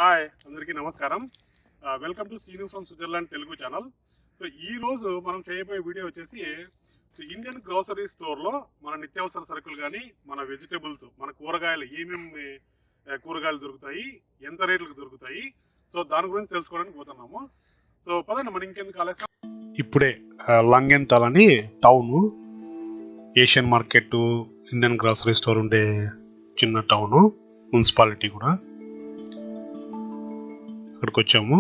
Hi అందరికీ నమస్కారం. Welcome to see news from Switzerland Telugu channel. So ఈ రోజు మనం చేయబోయే వీడియో వచ్చేసి ఇండియన్ గ్రోసరీ స్టోర్లో మన నిత్యావసర సరుకులు కానీ మన వెజిటబుల్స్ మన కూరగాయలు ఏమేమి కూరగాయలు దొరుకుతాయి, ఎంత రేట్లకు దొరుకుతాయి, సో దాని గురించి తెలుసుకోవడానికి పోతున్నాము. సో పదండి మనం ఇంకెందుకు ఆలస్యం. ఇప్పుడే లంగెంతాల్ అని town, Asian market, Indian grocery store ఉండే చిన్న టౌన్, మున్సిపాలిటీ కూడా. అక్కడికి వచ్చాము,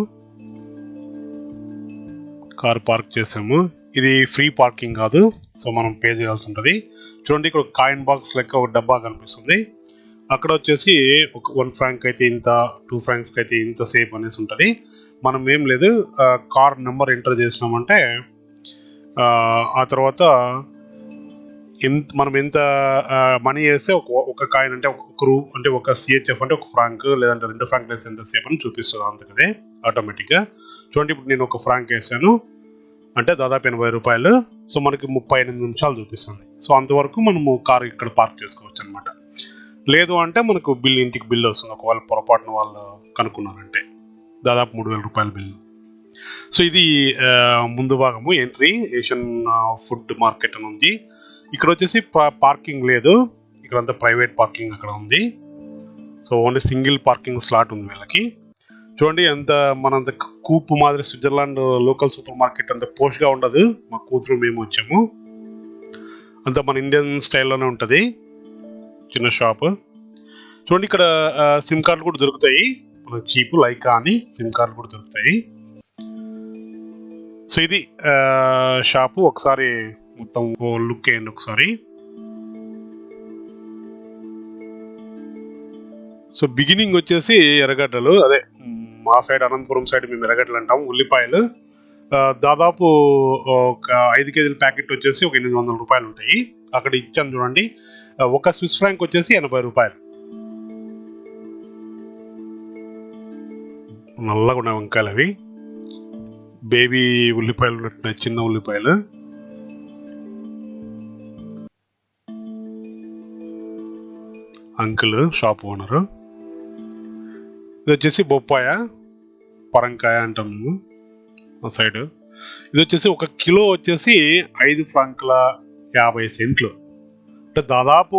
కారు పార్క్ చేసాము. ఇది ఫ్రీ పార్కింగ్ కాదు, సో మనం పే చేయాల్సి ఉంటుంది. చూడండి, ఇక్కడ కాయిన్ బాక్స్ లెక్క ఒక డబ్బా కనిపిస్తుంది. అక్కడ వచ్చేసి ఒక 1 ఫ్రాంక్ అయితే ఇంత, 2 ఫ్రాంక్స్కి అయితే ఇంత సేఫ్ అనేసి ఉంటుంది. మనం ఏం లేదు, కార్ నెంబర్ ఎంటర్ చేసినామంటే ఆ తర్వాత మనం ఎంత మనీ వేస్తే ఒక కాయిన్ అంటే ఒక సిహెచ్ఎఫ్ అంటే 1 ఫ్రాంక్ లేదంటే 2 ఫ్రాంక్ వేస్తే ఎంత సేపు అని చూపిస్తుంది అంతకదే ఆటోమేటిక్గా. చూడండి, ఇప్పుడు నేను 1 ఫ్రాంక్ వేసాను అంటే దాదాపు 80 రూపాయలు. సో మనకి 38 నిమిషాలు చూపిస్తుంది. సో అంతవరకు మనము కారు ఇక్కడ పార్క్ చేసుకోవచ్చు అనమాట. లేదు అంటే మనకు ఇంటికి బిల్లు వస్తుంది, ఒకవేళ పొరపాటున వాళ్ళు కనుక్కున్నారంటే దాదాపు 3000 రూపాయల బిల్లు. సో ఇది ముందు భాగము, ఎంట్రీ ఏషియన్ ఫుడ్ మార్కెట్ అని ఉంది. ఇక్కడ వచ్చేసి పార్కింగ్ లేదు, ఇక్కడంతా ప్రైవేట్ పార్కింగ్ అక్కడ ఉంది. So only single parking slot ఉంది వీళ్ళకి. చూడండి, మనంత కూపు మాదిరి స్విట్జర్లాండ్ లోకల్ సూపర్ మార్కెట్ అంత పోష్గా ఉండదు. మా కూతురు మేము వచ్చాము, అంతా మన ఇండియన్ స్టైల్లోనే ఉంటుంది, చిన్న షాప్. చూడండి, ఇక్కడ సిమ్ కార్డులు కూడా దొరుకుతాయి మనకు, చీప్ లైకా అని సిమ్ కార్డులు కూడా దొరుకుతాయి. సో ఇది షాపు, ఒకసారి మొత్తం లుక్ వేయండి ఒకసారి. సో బిగినింగ్ వచ్చేసి ఎర్రగడ్డలు, అదే మా సైడ్ అనంతపురం సైడ్ మేము ఎర్రగడ్డలు అంటాము. ఉల్లిపాయలు దాదాపు ఒక 5 కేజీల ప్యాకెట్ వచ్చేసి ఒక 800 రూపాయలు ఉంటాయి. అక్కడ ఇచ్చాను చూడండి, 1 స్విస్ ఫ్రాంక్ వచ్చేసి 80 రూపాయలు. నల్లగా ఉన్న వంకాయలు అవి, బేబీ ఉల్లిపాయలు ఉన్నట్టున్నాయి, చిన్న ఉల్లిపాయలు. Uncle shop owner. ఇది వచ్చేసి బొప్పాయ, పరంకాయ అంటాము మా సైడ్. ఇది వచ్చేసి 1 కిలో వచ్చేసి 5 ఫ్రాంకుల 50 సెంట్లు, అంటే దాదాపు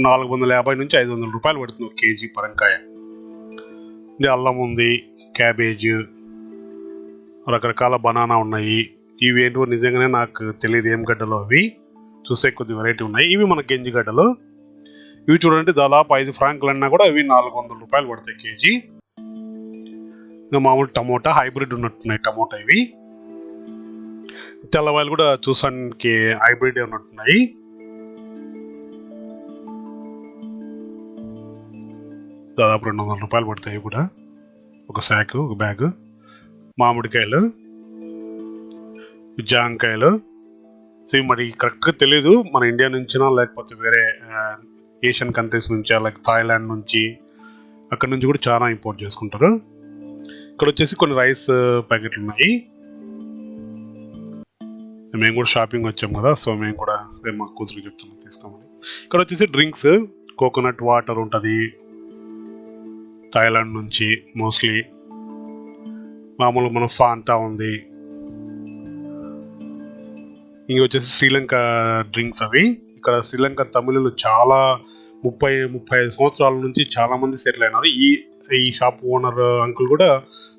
450 నుంచి 500 రూపాయలు పడుతుంది 1 కేజీ పరంకాయ. ఇది అల్లం ఉంది, క్యాబేజ్, రకరకాల బనానా ఉన్నాయి. ఇవి ఏంటో నిజంగానే నాకు తెలియదు ఏం గడ్డలో, అవి చూసే కొద్ది వెరైటీ ఉన్నాయి. ఇవి మన గెంజి గడ్డలు. ఇవి చూడండి, దాదాపు 5 ఫ్రాంకులు అన్నా కూడా ఇవి 400 రూపాయలు పడతాయి కేజీ. ఇంకా మామూలు టమోటా, హైబ్రిడ్ ఉన్నట్టున్నాయి టమోటా ఇవి. తెల్లవాయలు కూడా చూసానికి హైబ్రిడ్ ఉన్నట్టున్నాయి. దాదాపు 200 రూపాయలు పడతాయి కూడా ఒక శాకు, ఒక బ్యాగ్. మామిడికాయలు, జాంకాయలు. సో మరి కరెక్ట్గా తెలీదు మన ఇండియా నుంచినా లేకపోతే వేరే ఏషియన్ కంట్రీస్ నుంచి, లైక్ థాయిలాండ్ నుంచి, అక్కడ నుంచి కూడా చాలా ఇంపోర్ట్ చేసుకుంటారు. ఇక్కడ వచ్చేసి కొన్ని రైస్ ప్యాకెట్లు ఉన్నాయి. మేము కూడా షాపింగ్ వచ్చాము కదా, సో మేము కూడా మా కూతురు చెప్తున్నాం తీసుకోమని. ఇక్కడ వచ్చేసి డ్రింక్స్, కోకోనట్ వాటర్ ఉంటుంది థాయిలాండ్ నుంచి మోస్ట్లీ. మామూలుగా మన ఫాంటా ఉంది. ఇంక వచ్చేసి శ్రీలంక డ్రింక్స్ అవి. ఇక్కడ శ్రీలంక తమిళులు చాలా 30-35 సంవత్సరాల నుంచి చాలా మంది సెటిల్ అయినారు. ఈ షాప్ ఓనర్ అంకుల్ కూడా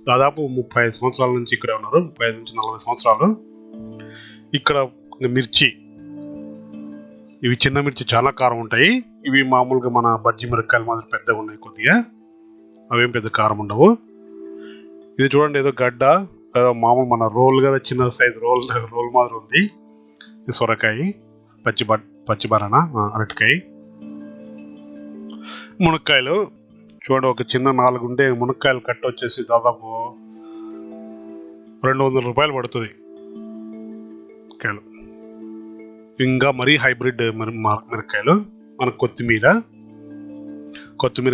దాదాపు 35 సంవత్సరాల నుంచి ఇక్కడే ఉన్నారు, 35 నుంచి 40 సంవత్సరాలు. ఇక్కడ మిర్చి, ఇవి చిన్న మిర్చి చాలా కారం ఉంటాయి. ఇవి మామూలుగా మన బజ్జి మిరపకాయల మాదిరి పెద్దగా ఉన్నాయి కొద్దిగా, అవేం పెద్ద కారం ఉండవు. ఇది చూడండి, ఏదో గడ్డ, మామూలు మన రోల్ కదా, చిన్న సైజ్ రోల్ మాదిరి ఉంది. ఇది సొరకాయ, పచ్చి బనానా, అరటికాయ. మునక్కాయలు చూడండి, ఒక చిన్న 4 ఉంటే మునక్కాయలు కట్ట వచ్చేసి దాదాపు 200 రూపాయలు పడుతుంది కాయలు. ఇంకా మరీ హైబ్రిడ్ మిరపకాయలు. మన కొత్తిమీర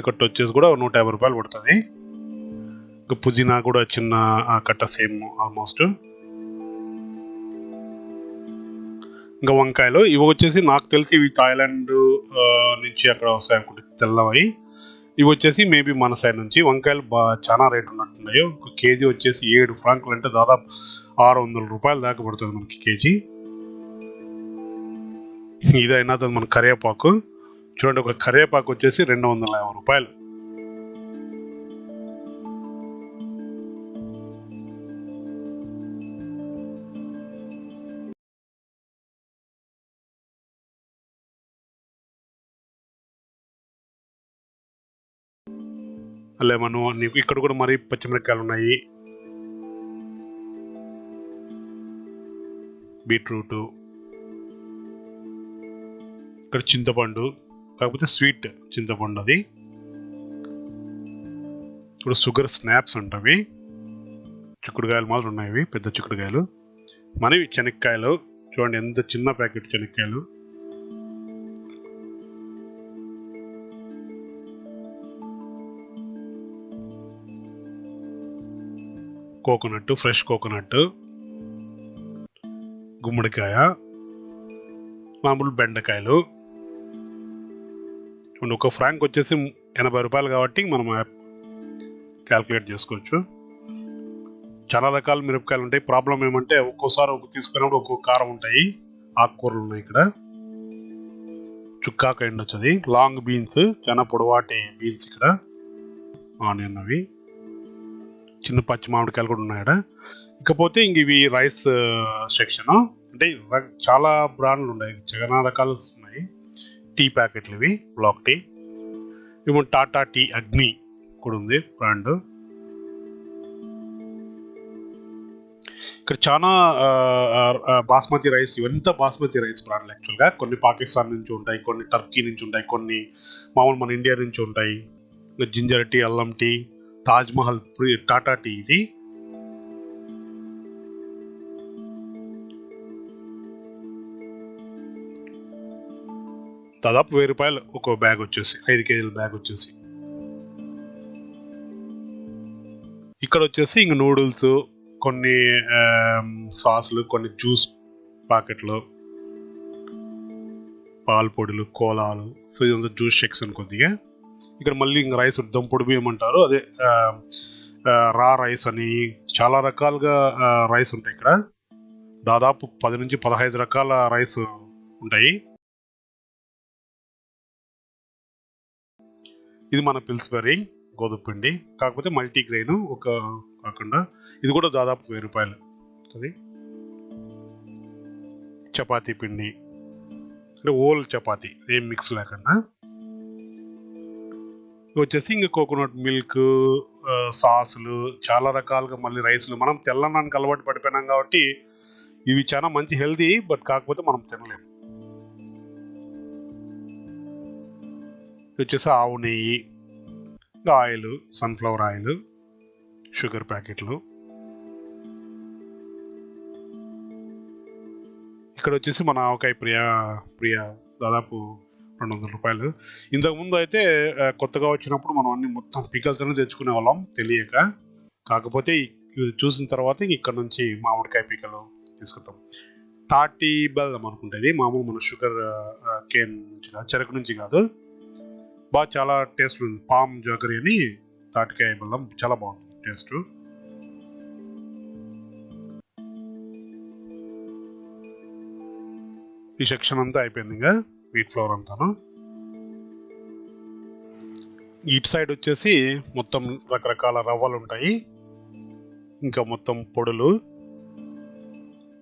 కట్ట వచ్చేసి కూడా 150 రూపాయలు పడుతుంది. ఇంకా పుదీనా కూడా చిన్న కట్ట సేమ్ ఆల్మోస్ట్. ఇంకా వంకాయలు, ఇవి వచ్చేసి నాకు తెలిసి ఇవి థాయిలాండ్ నుంచి అక్కడ వస్తాయి అనుకుంటే తెల్లవి. ఇవి వచ్చేసి మేబీ మన సైడ్ నుంచి వంకాయలు చాలా రేటు ఉన్నట్టున్నాయి. ఒక కేజీ వచ్చేసి 7 ఫ్రాంకులు అంటే దాదాపు 600 రూపాయలు దాకా పడుతుంది మనకి కేజీ. ఇదైనా మన కరివేపాకు చూడండి, ఒక కరివేపాకు వచ్చేసి 250 రూపాయలు. లెమను, నీకు ఇక్కడ కూడా మరి పచ్చిమిరపకాయలు ఉన్నాయి, బీట్రూట్, ఇక్కడ చింతపండు, కాకపోతే స్వీట్ చింతపండు అది. ఇప్పుడు షుగర్ స్నాప్స్ ఉంటాయి, చిక్కుడుకాయలు మాత్రం ఉన్నాయి, పెద్ద చిక్కుడుకాయలు. మనవి శనక్కాయలు చూడండి, ఎంత చిన్న ప్యాకెట్ శనక్కాయలు. కోకోనట్, ఫ్రెష్ కోకోనట్, గుమ్మడికాయ, మామూలు బెండకాయలు. ఒక ఫ్రాంక్ వచ్చేసి 80 రూపాయలు కాబట్టి మనం క్యాల్కులేట్ చేసుకోవచ్చు. చాలా రకాల మిరపకాయలు ఉంటాయి. ప్రాబ్లం ఏమంటే ఒక్కోసారి తీసుకున్నప్పుడు ఒక్కొక్క కారం ఉంటాయి. ఆకుకూరలు ఉన్నాయి, ఇక్కడ చుక్కాకాయ ఉండొచ్చు, అది లాంగ్ బీన్స్, చాలా పొడవాటి బీన్స్, ఇక్కడ ఆనియన్, అవి చిన్న పచ్చి మామిడికాయలు కూడా ఉన్నాయి ఇక్కడ. ఇకపోతే ఇంక ఇవి రైస్ సెక్షన్, అంటే చాలా బ్రాండ్లు ఉన్నాయి, చాలా రకాలు ఉన్నాయి. టీ ప్యాకెట్లు ఇవి, బ్లాక్ టీ. ఇవి టాటా టీ అగ్ని కూడా ఉంది బ్రాండ్. ఇక్కడ చాలా బాస్మతి రైస్, ఇవంతా బాస్మతి రైస్ బ్రాండ్లు యాక్చువల్గా. కొన్ని పాకిస్తాన్ నుంచి ఉంటాయి, కొన్ని టర్కీ నుంచి ఉంటాయి, కొన్ని మామూలు మన ఇండియా నుంచి ఉంటాయి. జింజర్ టీ, అల్లం టీ, తాజ్ మహల్ టాటా టీ ఇది. దాదాపు 1000 రూపాయలు ఒక బ్యాగ్ వచ్చేసి, 5 కేజీల బ్యాగ్ వచ్చేసి. ఇక్కడ వచ్చేసి ఇంక నూడిల్స్, కొన్ని సాసులు, కొన్ని జ్యూస్ ప్యాకెట్లు, పాల పొడులు, కోలాలు. సో ఇదంతా జ్యూస్ సెక్షన్ కొద్దిగా. ఇక్కడ మళ్ళీ ఇంక రైస్, దంపుడు బియ్యం అంటారు, అదే రా రైస్ అని చాలా రకాలుగా రైస్ ఉంటాయి ఇక్కడ. దాదాపు 10 నుంచి 15 రకాల రైస్ ఉంటాయి. ఇది మన పిల్స్బెర్రీ గోధుమ పిండి, కాకపోతే మల్టీగ్రెయిన్ ఒక కాకుండా. ఇది కూడా దాదాపు 1000 రూపాయలు. అది చపాతీ పిండి, అంటే ఓల్ చపాతీ, ఏం మిక్స్ లేకుండా. వచ్చేసి ఇంకా కోకోనట్ మిల్క్, సాసులు, చాలా రకాలుగా మళ్ళీ రైస్లు. మనం తెల్లన్నానికి అలవాటు పడిపోయినాం కాబట్టి ఇవి చాలా మంచి హెల్తీ, బట్ కాకపోతే మనం తినలేము. వచ్చేసి ఆవు నెయ్యి, ఆయిల్, సన్ఫ్లవర్ ఆయిల్, షుగర్ ప్యాకెట్లు. ఇక్కడ వచ్చేసి మన ఆవకాయ ప్రియ దాదాపు 200 రూపాయలు. ఇంతకుముందు అయితే కొత్తగా వచ్చినప్పుడు మనం అన్ని మొత్తం పికల్తోనే తెచ్చుకునే వాళ్ళం తెలియక. కాకపోతే ఇది చూసిన తర్వాత ఇక్కడ నుంచి మామిడికాయ పికలు తీసుకుంటాం. తాటి బెల్లం అనుకుంటుంది, మామూలు మన షుగర్ కేన్ నుంచి కాదు, చెరకు నుంచి కాదు. బాగా చాలా టేస్ట్ ఉంది. పామ్ జోకరీ అని తాటికాయ బెల్లం, చాలా బాగుంటుంది టేస్ట్. ఈ సెక్షన్ అంతా అయిపోయింది, ఇంకా వీట్ ఫ్లోర్ అంతాను. ఇటు సైడ్ వచ్చేసి మొత్తం రకరకాల రవ్వలు ఉంటాయి, ఇంకా మొత్తం పొడులు,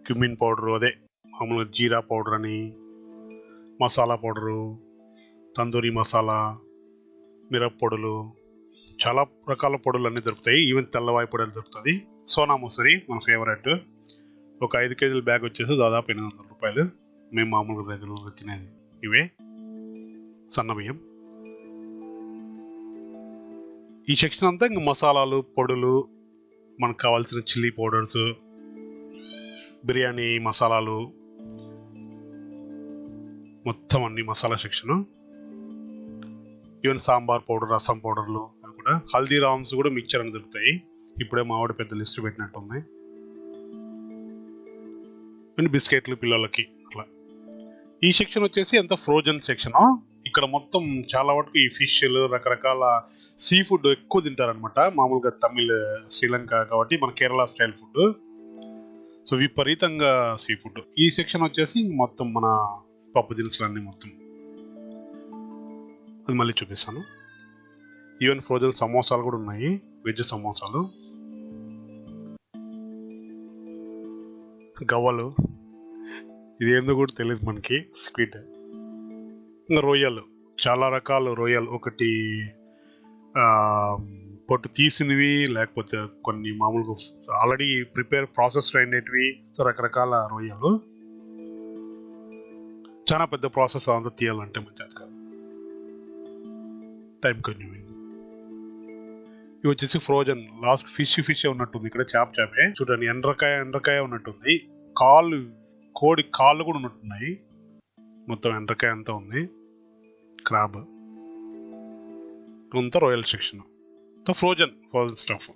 క్యుమిన్ పౌడరు, అదే మామూలుగా జీరా పౌడర్ అని, మసాలా పౌడరు, తందూరి మసాలా, మిరప పొడులు, చాలా రకాల పొడులు అన్నీ దొరుకుతాయి. ఈవెన్ తెల్లవాయి పొడి దొరుకుతుంది. సోనా మసూరి మన ఫేవరెట్. ఒక 5 కేజీల బ్యాగ్ వచ్చేసి దాదాపు 800 రూపాయలు. మేము మామూలుగా రెగ్యులర్గా తినేది ఇవే సన్న బియ్యం. ఈ సెక్షన్ అంతా ఇంక మసాలాలు, పొడులు, మనకు కావాల్సిన చిల్లీ పౌడర్స్, బిర్యానీ మసాలాలు, మొత్తం అన్ని masala section. Even sambar powder, రసం పౌడర్లు కూడా. హల్దీరామ్స్ కూడా మిక్చర్ అని దొరుకుతాయి. ఇప్పుడే మావిడ పెద్ద లిస్ట్ పెట్టినట్టుంది. అండ్ బిస్కెట్లు పిల్లలకి అట్లా. ఈ సెక్షన్ వచ్చేసి అంత ఫ్రోజన్ సెక్షన్. ఇక్కడ మొత్తం చాలా వరకు ఈ ఫిష్లు రకరకాల సీ ఫుడ్ ఎక్కువ తింటారనమాట. మామూలుగా తమిళ్ శ్రీలంక కాబట్టి మన కేరళ స్టైల్ ఫుడ్. సో విపరీతంగా సీ ఫుడ్. ఈ సెక్షన్ వచ్చేసి మొత్తం మన పప్పు దినుసులన్నీ మొత్తం అది మళ్ళీ చూపిస్తాను. ఈవెన్ ఫ్రోజన్ సమోసాలు కూడా ఉన్నాయి, వెజ్ సమోసాలు, గవ్వలు, ఇది ఏందో కూడా తెలియదు మనకి, స్క్విడ్, ఇంకా రొయ్యలు, చాలా రకాల రొయ్యలు, ఒకటి పొట్టు తీసినవి, లేకపోతే కొన్ని మామూలుగా ఆల్రెడీ ప్రిపేర్ ప్రాసెస్ అయినవి. సో రకరకాల రొయ్యలు, చాలా పెద్ద ప్రాసెస్ అంతా తీయాలంటే మంచిది కాదు, టైం కన్జ్యూమింగ్. ఇవి వచ్చేసి ఫ్రోజన్ లాస్ట్ ఫిష్ ఉన్నట్టుంది ఇక్కడ, చేపే చూడండి, ఎండ్రకాయ ఉన్నట్టుంది, కోడి కాళ్ళు కూడా ఉన్నట్టున్నాయి, మొత్తం ఎండ్రకాయ అంతా ఉంది, క్రాబ్ అంతా రొయ్యల్ సెక్షన్, ఫ్రోజన్ స్టఫ్.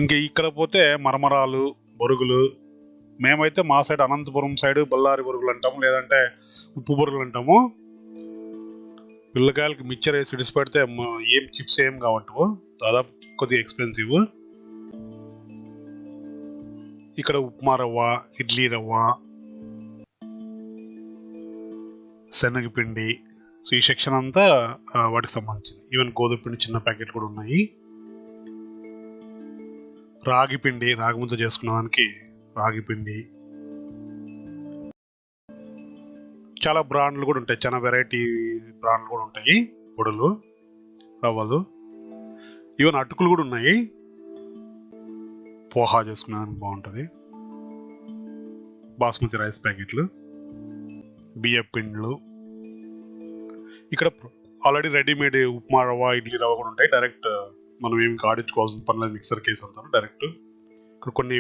ఇంకా ఇక్కడ పోతే మరమరాలు, బొరుగులు, మేమైతే మా సైడ్ అనంతపురం సైడ్ బళ్ళారి బొరుగులు అంటాము, లేదంటే ఉప్పు బొరుగులు అంటాము. పిల్లకాయలకి మిక్చర్ వేసి విడిచిపెడితే ఏం చిప్స్ ఏం కావట్టు, దాదాపు కొద్దిగా ఎక్స్పెన్సివ్. ఇక్కడ ఉప్మా రవ్వ, ఇడ్లీ రవ్వ, శనగపిండి, సో ఈ సెక్షన్ అంతా వాటికి సంబంధించింది. ఈవెన్ గోధుమ పిండి చిన్న ప్యాకెట్ కూడా ఉన్నాయి. రాగి పిండి, రాగి ముద్ద చేసుకున్న దానికి రాగి పిండి, చాలా బ్రాండ్లు కూడా ఉంటాయి, చాలా వెరైటీ బ్రాండ్లు కూడా ఉంటాయి, పొడులు, రవ్వలు, ఈవెన్ అటుకులు కూడా ఉన్నాయి, పోహా చేసుకునేదానికి బాగుంటుంది, బాస్మతి రైస్ ప్యాకెట్లు, బియ్య పిండ్లు, ఇక్కడ ఆల్రెడీ రెడీమేడ్ ఉప్మా రవ్వ, ఇడ్లీ రవ్వ కూడా ఉంటాయి, డైరెక్ట్ మనం ఏమి ఆడించుకోవాల్సిన పర్లేదు, మిక్సర్ కేసు అంటారు డైరెక్ట్. ఇక్కడ కొన్ని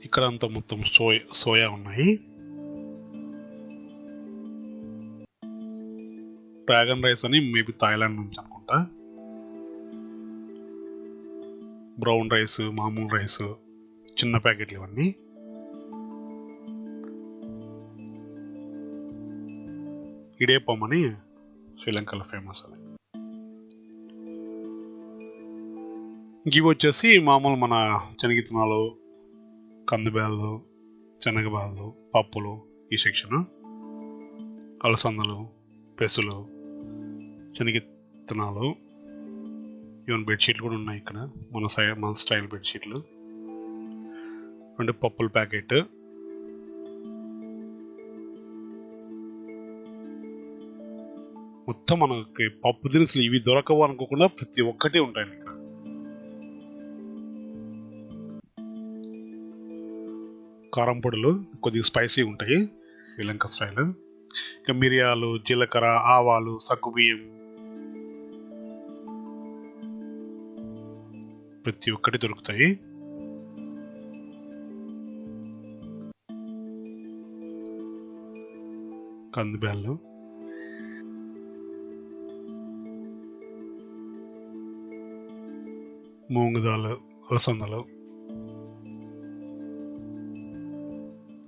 ఇక్కడ అంతా మొత్తం సోయా ఉన్నాయి, డ్రాగన్ రైస్ అని మేబీ థాయిలాండ్ నుంచి అనుకుంటా, బ్రౌన్ రైస్, మామూలు రైస్, చిన్న ప్యాకెట్లు ఇవన్నీ. ఇడేపం అని శ్రీలంకలో ఫేమస్ అది. ఇవి వచ్చేసి మామూలు మన శనగిత్తనాలు, కందిబ్యాళ్ళు, శనగబ్యాళ్ళు, పప్పులు ఈ సెక్షన్, అలసందలు, పెసులు, శనగిత్తనాలు, ఈవెన్ బెడ్షీట్లు కూడా ఉన్నాయి ఇక్కడ, మన స్టైల్ బెడ్షీట్లు, అంటే పప్పుల ప్యాకెట్, మొత్తం మనకి పప్పు దినుసులు ఇవి దొరకవు అనుకోకుండా ప్రతి ఒక్కటి ఉంటాయి ఇక్కడ. కారం పొడులు కొద్దిగా స్పైసీ ఉంటాయి శ్రీలంక స్టైల్, ఇంకా మిరియాలు, జీలకర్ర, ఆవాలు, సగ్గుబియ్యం, ప్రతి ఒక్కటి దొరుకుతాయి. కందిబ్యాళ్ళు, మూంగదాలు, అలసందలు,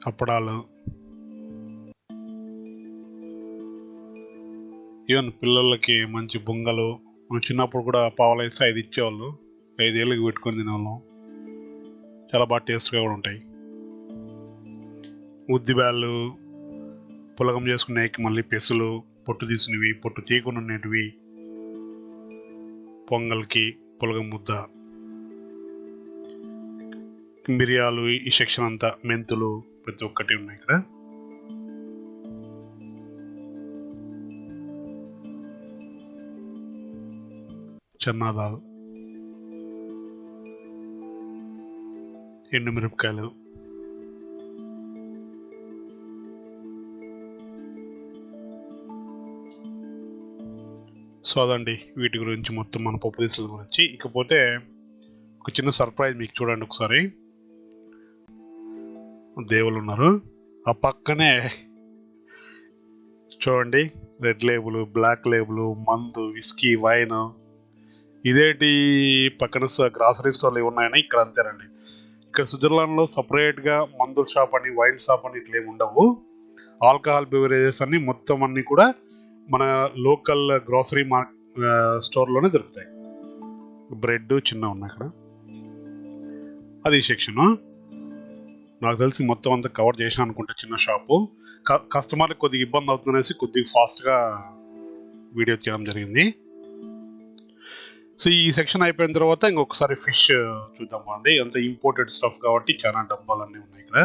అప్పడాలు, ఈవెన్ పిల్లలకి మంచి బొంగలు, మనం చిన్నప్పుడు కూడా పావులేసి 5 ఇచ్చేవాళ్ళు, 5 ఏళ్ళకి పెట్టుకొని తినేవాళ్ళం, చాలా బాగా టేస్ట్గా కూడా ఉంటాయి. ఉద్దిబ్యాళ్ళు, పులగం చేసుకునేకి మళ్ళీ పెసులు, పొట్టు తీసినవి, పొట్టు తీయకుండా ఉండేటివి, పొంగల్కి పులగం ముద్ద, మిరియాలు, ఈ సెక్షన్ అంతా మెంతులు, ప్రతి ఒక్కటి ఉన్నాయి ఇక్కడ. చన్నాదాల్, ఎండుమిరపకాయలు, సో అదండి వీటి గురించి మొత్తం మన పప్పు దినుసుల గురించి. ఇకపోతే ఒక చిన్న సర్ప్రైజ్ మీకు చూడండి ఒకసారి. దేవుళ్ళు ఉన్నారు ఆ పక్కనే, చూడండి, రెడ్ లేబుల్, బ్లాక్ లేబుల్, మందు, విస్కీ, వైన్, ఇదేంటి పక్కన గ్రాసరీ స్టోర్లు ఉన్నాయని ఇక్కడ అంతేనండి. ఇక్కడ స్విట్జర్లాండ్లో సపరేట్గా మందుల షాప్ అని వైన్ షాప్ అని ఇట్లా ఏమి ఉండవు. ఆల్కహాల్ బెవరేజెస్ అన్ని మొత్తం అన్ని కూడా మన లోకల్ గ్రాసరీ స్టోర్లోనే దొరుకుతాయి. బ్రెడ్ చిన్న ఉన్నాయి ఇక్కడ. అది సెక్షను. నాకు తెలిసి మొత్తం అంతా కవర్ చేసిన అనుకుంటే చిన్న షాపు. కస్టమర్కి కొద్దిగా ఇబ్బంది అవుతుందనేసి కొద్దిగా ఫాస్ట్గా వీడియో తీయడం జరిగింది. సో ఈ సెక్షన్ అయిపోయిన తర్వాత ఇంకొకసారి ఫిష్ చూద్దాం అండి. అంత ఇంపోర్టెడ్ స్టఫ్ కాబట్టి చాలా డబ్బాలన్నీ ఉన్నాయి ఇక్కడ.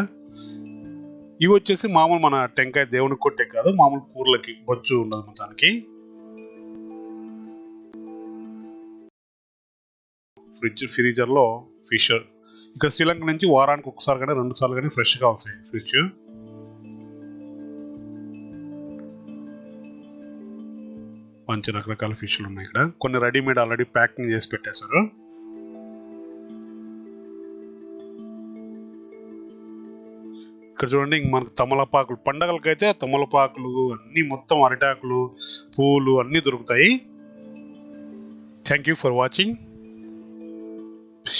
ఇవి వచ్చేసి మామూలు మన టెంకాయ దేవునికి కొట్టే కాదు, మామూలు కూరలకి బొచ్చు ఉండదు మొత్తానికి. ఫ్రీజర్లో ఫిష్ ఇక్కడ శ్రీలంక నుంచి వారానికి ఒకసారి కానీ 2 సార్లు కానీ ఫ్రెష్గా వస్తాయి ఫిష్. మంచి రకరకాల ఫిష్లు ఉన్నాయి ఇక్కడ. కొన్ని రెడీమేడ్ ఆల్రెడీ ప్యాకింగ్ చేసి పెట్టేశారు. ఇక్కడ చూడండి మనకు తమలపాకులు, పండగలకైతే తమలపాకులు అన్నీ మొత్తం అరిటాకులు పూలు అన్నీ దొరుకుతాయి. Thank you for watching.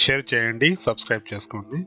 Share చేయండి, సబ్స్క్రైబ్ చేసుకోండి.